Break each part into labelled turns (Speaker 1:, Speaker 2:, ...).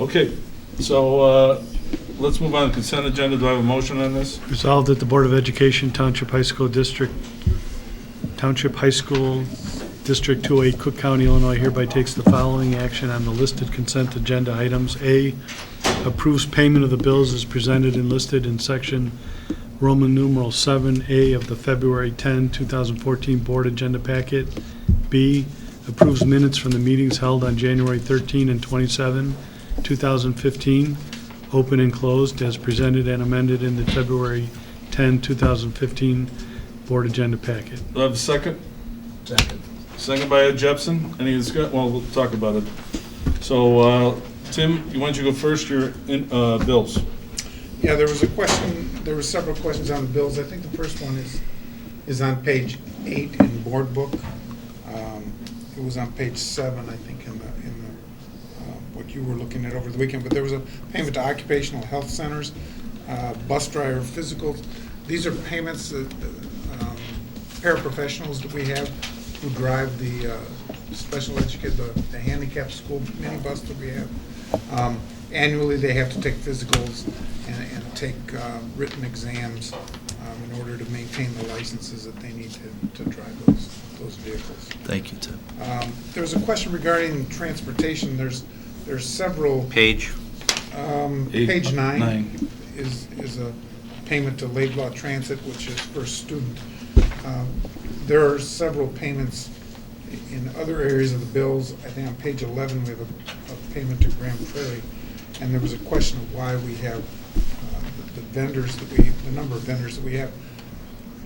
Speaker 1: Okay, so let's move on to consent agenda. Do I have a motion on this?
Speaker 2: Resolved that the Board of Education, Township High School District 208, Cook County, Illinois, hereby takes the following action on the listed consent agenda items. A, approves payment of the bills as presented and listed in section Roman numeral 7A of the February 10, 2014 Board Agenda Packet. B, approves minutes from the meetings held on January 13 and 27, 2015, open and closed, as presented and amended in the February 10, 2015 Board Agenda Packet.
Speaker 1: Do I have a second?
Speaker 3: Second.
Speaker 1: Second by Ed Jepson. Any discussion? Well, we'll talk about it. So, Tim, why don't you go first? Your bills.
Speaker 4: Yeah, there was a question, there were several questions on the bills. I think the first one is on page 8 in the board book. It was on page 7, I think, in the what you were looking at over the weekend. But there was a payment to occupational health centers, bus driver physicals. These are payments that paraprofessionals that we have who drive the special education, the handicapped school minibus that we have. Annually, they have to take physicals and take written exams in order to maintain the licenses that they need to drive those vehicles.
Speaker 3: Thank you, Tim.
Speaker 4: There was a question regarding transportation. There's several.
Speaker 3: Page?
Speaker 4: Page 9 is a payment to Laidlaw Transit, which is for a student. There are several payments in other areas of the bills. I think on page 11 we have a payment to Grand Prairie, and there was a question of why we have the vendors that the number of vendors that we have.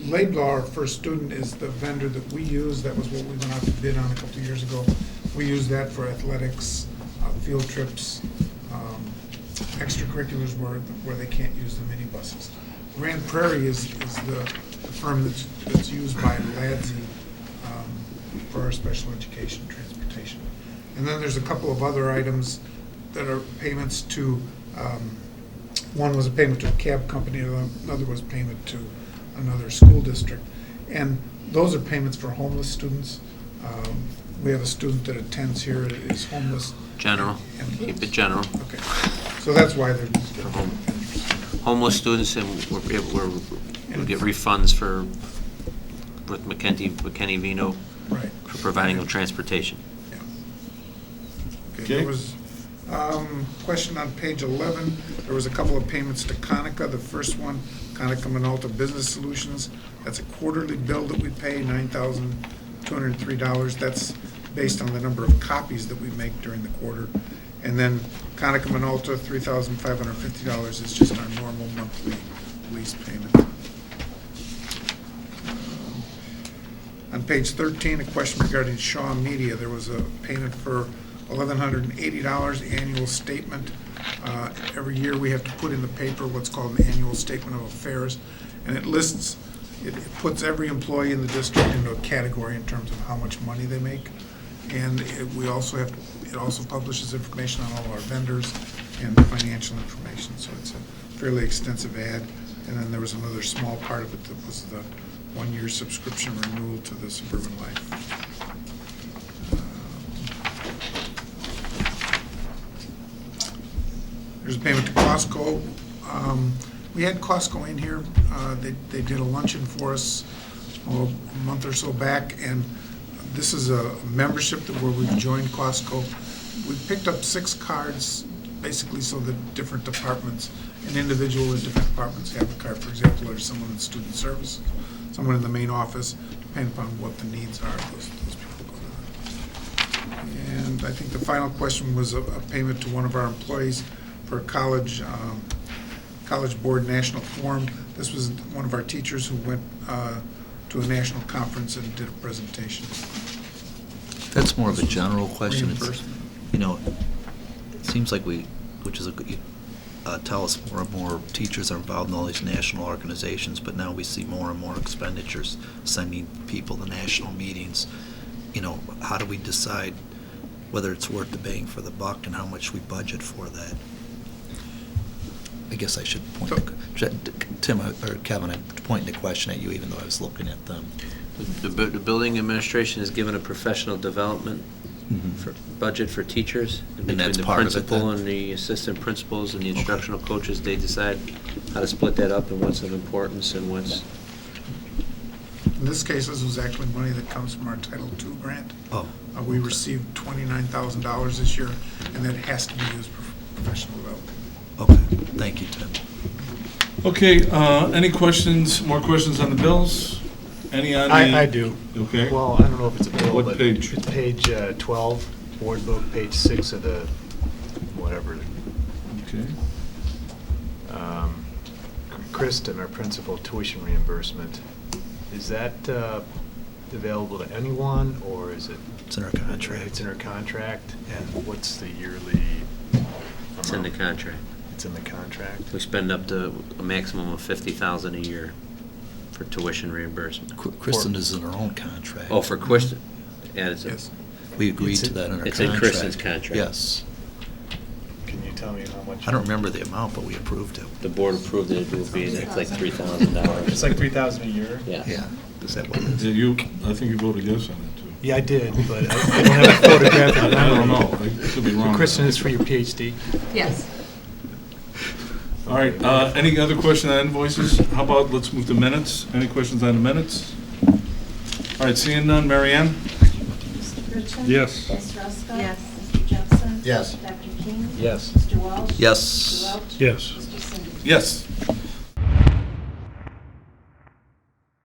Speaker 4: Laidlaw for a student is the vendor that we use. That was what we went out to bid on a couple of years ago. We use that for athletics, field trips, extracurriculars where they can't use the minibuses. Grand Prairie is the firm that's used by LADSI for our special education transportation. And then there's a couple of other items that are payments to, one was a payment to a cab company, another was payment to another school district. And those are payments for homeless students. We have a student that attends here that is homeless.
Speaker 5: General, keep it general.
Speaker 4: Okay, so that's why they're
Speaker 5: Homeless students, and we'll get refunds with McKinney Vino
Speaker 4: right.
Speaker 5: for providing them transportation.
Speaker 4: Yeah.
Speaker 1: Okay.
Speaker 4: There was question on page 11. There was a couple of payments to Conica. The first one, Conica Minolta Business Solutions. That's a quarterly bill that we pay, $9,203. That's based on the number of copies that we make during the quarter. And then Conica Minolta, $3,550 is just our normal monthly lease payment. On page 13, a question regarding Shaw Media. There was a payment for $1,180 annual statement. Every year we have to put in the paper what's called an annual statement of affairs, and it lists, it puts every employee in the district into a category in terms of how much money they make. And it also publishes information on all our vendors and financial information. So it's a fairly extensive ad. And then there was another small part of it that was the one-year subscription renewal to the Suburban Life. There's a payment to Costco. We had Costco in here. They did a luncheon for us a month or so back, and this is a membership where we've joined Costco. We picked up 6 cards, basically so that different departments, an individual in different departments have a card. For example, there's someone in student service, someone in the main office, depending upon what the needs are, those people go to that. And I think the final question was a payment to one of our employees for a college board national forum. This was one of our teachers who went to a national conference and did a presentation.
Speaker 3: That's more of a general question.
Speaker 4: Reimbursement.
Speaker 3: You know, it seems like which is a good, tell us more and more teachers are involved in all these national organizations, but now we see more and more expenditures sending people to national meetings. You know, how do we decide whether it's worth the bang for the buck and how much we budget for that? I guess I should point, Tim or Kevin, I'm pointing the question at you even though I was looking at them.
Speaker 5: The building administration is given a professional development for budget for teachers. And between
Speaker 3: that's
Speaker 5: the
Speaker 3: part of it
Speaker 5: principal
Speaker 3: then?
Speaker 5: and the assistant principals and the instructional coaches, they decide how to split that up and what's of importance and what's,
Speaker 4: In this case, this was actually money that comes from our Title II grant.
Speaker 3: Oh.
Speaker 4: We received $29,000 this year, and that has to be used for professional development.
Speaker 3: Okay, thank you, Tim.
Speaker 1: Okay, any questions, more questions on the bills? Any on the?
Speaker 6: I do.
Speaker 1: Okay.
Speaker 6: Well, I don't know if it's a bill,
Speaker 1: What
Speaker 6: but
Speaker 1: page?
Speaker 6: it's page 12, board book, page 6 of the, whatever.
Speaker 1: Okay.
Speaker 6: Kristen, our principal, tuition reimbursement, is that available to anyone, or is it?
Speaker 3: It's in our contract.
Speaker 6: It's in our contract, and what's the yearly
Speaker 5: it's in the
Speaker 6: amount?
Speaker 5: contract.
Speaker 6: It's in the contract?
Speaker 5: We spend up to a maximum of $50,000 a year for tuition reimbursement.
Speaker 3: Kristen is in her own contract.
Speaker 5: Oh, for Kristen? Yeah, it's,
Speaker 4: Yes.
Speaker 3: We agreed
Speaker 6: It's
Speaker 3: to
Speaker 6: in-
Speaker 3: that in our contract.
Speaker 5: it's in Kristen's contract.
Speaker 3: Yes.
Speaker 6: Can you tell me how much?
Speaker 3: I don't remember the amount, but we approved it.
Speaker 5: the board approved it, it would be, it's like $3,000.
Speaker 6: It's like 3,000 a year?
Speaker 5: Yeah.
Speaker 3: Yeah, is that what it is?
Speaker 1: Yeah, you, I think you voted yes on that, too.
Speaker 6: Yeah, I did, but I don't have a photographic
Speaker 1: I don't
Speaker 6: memory.
Speaker 1: know, I could be wrong.
Speaker 6: Kristen, is for your PhD?
Speaker 7: Yes.
Speaker 1: All right, any other question on invoices? How about, let's move to minutes. Any questions on the minutes? All right, seeing none, Mary Ann?
Speaker 8: Mr. Pritchett?
Speaker 1: Yes.
Speaker 8: Ms. Ruska?
Speaker 7: Yes.
Speaker 8: Mr. Jepson?
Speaker 9: Yes.
Speaker 8: Dr. King?
Speaker 6: Yes.
Speaker 8: Mr. Walsh?
Speaker 3: Yes.
Speaker 8: Mr. Welch?
Speaker 2: Yes.
Speaker 8: Mr. Sinding?
Speaker 1: Yes.